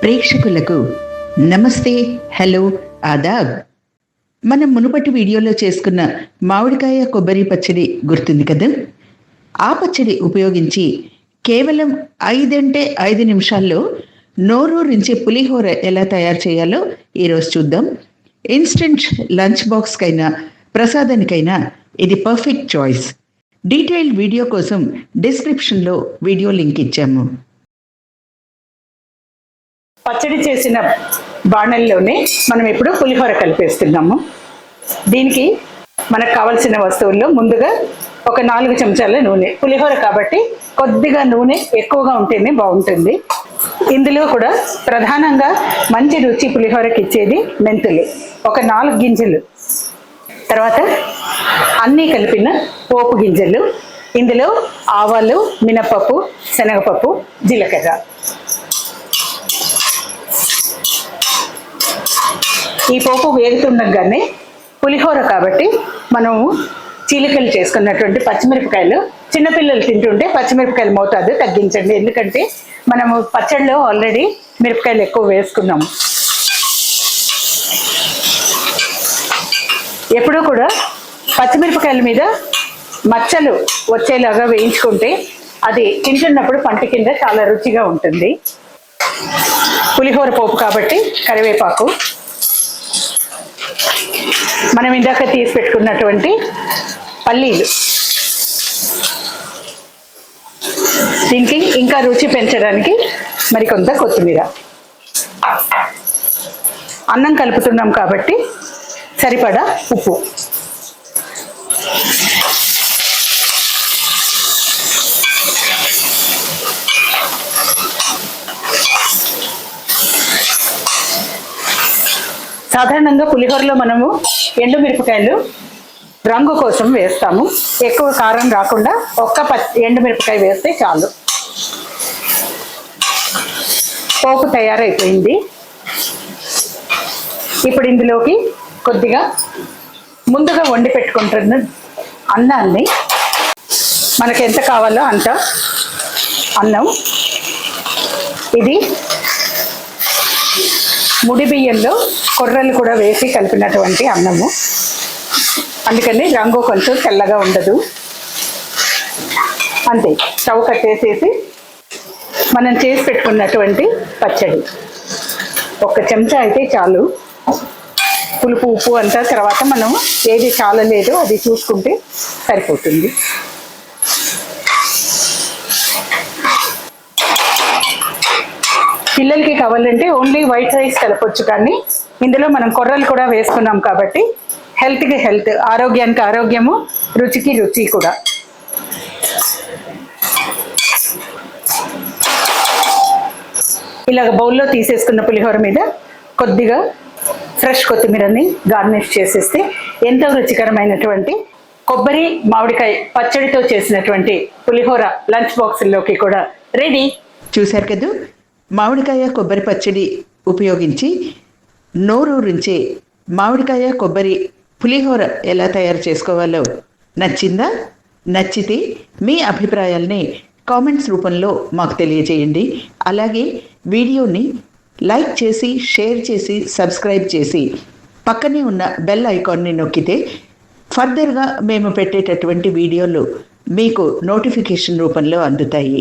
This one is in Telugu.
ప్రేక్షకులకు నమస్తే, హలో, ఆదాబ్. మనం మునుపటి వీడియోలో చేసుకున్న మామిడికాయ కొబ్బరి పచ్చడి గుర్తుంది కదా. ఆ పచ్చడి ఉపయోగించి కేవలం 5 నిమిషాల్లో నోరూరించి పులిహోర ఎలా తయారు చేయాలో ఈరోజు చూద్దాం. ఇన్స్టెంట్ లంచ్ బాక్స్కైనా ప్రసాదానికైనా ఇది పర్ఫెక్ట్ చాయిస్. డీటెయిల్డ్ వీడియో కోసం డిస్క్రిప్షన్లో వీడియో లింక్ ఇచ్చాము. పచ్చడి చేసిన బాణల్లోనే మనం ఇప్పుడు పులిహోర కలిపేస్తున్నాము. దీనికి మనకు కావలసిన వస్తువుల్లో ముందుగా ఒక 4 చెంచాల నూనె. పులిహోర కాబట్టి కొద్దిగా నూనె ఎక్కువగా ఉంటేనే బాగుంటుంది. ఇందులో కూడా ప్రధానంగా మంచి రుచి పులిహోరకి ఇచ్చేది మెంతులు, ఒక 4 గింజలు. తర్వాత అన్నీ కలిపిన పోపు గింజలు, ఇందులో ఆవాలు, మినపప్పు, శనగపప్పు, జీలకర్ర. ఈ పోపు వేగుతుండగానే పులిహోర కాబట్టి మనము చీలికలు చేసుకున్నటువంటి పచ్చిమిరపకాయలు, చిన్నపిల్లలు తింటుంటే పచ్చిమిరపకాయలు మోతాదు తగ్గించండి, ఎందుకంటే మనము పచ్చడిలో ఆల్రెడీ మిరపకాయలు ఎక్కువ వేసుకున్నాము. ఎప్పుడూ కూడా పచ్చిమిరపకాయల మీద మచ్చలు వచ్చేలాగా వేయించుకుంటే అది తింటున్నప్పుడు పంట కింద చాలా రుచిగా ఉంటుంది. పులిహోర పోపు కాబట్టి కరివేపాకు, మనం ఇందాక తీసి పెట్టుకున్నటువంటి పల్లీలు, దీనికి ఇంకా రుచి పెంచడానికి మరికొంత కొత్తిమీర. అన్నం కలుపుతున్నాం కాబట్టి సరిపడా ఉప్పు. సాధారణంగా పులిహోరలో మనము ఎండుమిరపకాయలు రంగు కోసం వేస్తాము. ఎక్కువ కారం రాకుండా ఒక్క ఎండుమిరపకాయ వేస్తే చాలు. పోపు తయారైపోయింది. ఇప్పుడు ఇందులోకి కొద్దిగా ముందుగా వండి పెట్టుకుంటున్న అన్నాన్ని, మనకు ఎంత కావాలో అంత అన్నం. ఇది ముడి బియ్యంలో కొర్రలు కూడా వేసి కలిపినటువంటి అన్నము, అందుకని రంగు కొంచెం తెల్లగా ఉండదు. అంతే, స్టవ్ కట్టేసేసి మనం చేసి పెట్టుకున్నటువంటి పచ్చడి 1 చెంచా అయితే చాలు. పులుపు, ఉప్పు అంతా తర్వాత మనం ఏది చాలలేదో అది చూసుకుంటే సరిపోతుంది. పిల్లలకి కావాలంటే ఓన్లీ వైట్ రైస్ కలపొచ్చు, కానీ ఇందులో మనం కొర్రలు కూడా వేసుకున్నాం కాబట్టి హెల్త్కి హెల్త్, ఆరోగ్యానికి ఆరోగ్యము, రుచికి రుచి కూడా. ఇలాగ బౌల్లో తీసేసుకున్న పులిహోర మీద కొద్దిగా ఫ్రెష్ కొత్తిమీరని గార్నిష్ చేసేస్తే ఎంతో రుచికరమైనటువంటి కొబ్బరి మామిడికాయ పచ్చడితో చేసినటువంటి పులిహోర లంచ్ బాక్సుల్లోకి కూడా రెడీ. చూశారు కదా, మామిడికాయ కొబ్బరి పచ్చడి ఉపయోగించి నోరూరించే మామిడికాయ కొబ్బరి పులిహోర ఎలా తయారు చేసుకోవాలో నచ్చిందా? నచ్చితే మీ అభిప్రాయాల్ని కామెంట్స్ రూపంలో మాకు తెలియజేయండి. అలాగే వీడియోని లైక్ చేసి, షేర్ చేసి, సబ్స్క్రైబ్ చేసి పక్కనే ఉన్న బెల్ ఐకాన్ని నొక్కితే ఫర్దర్గా మేము పెట్టేటటువంటి వీడియోలు మీకు నోటిఫికేషన్ రూపంలో అందుతాయి.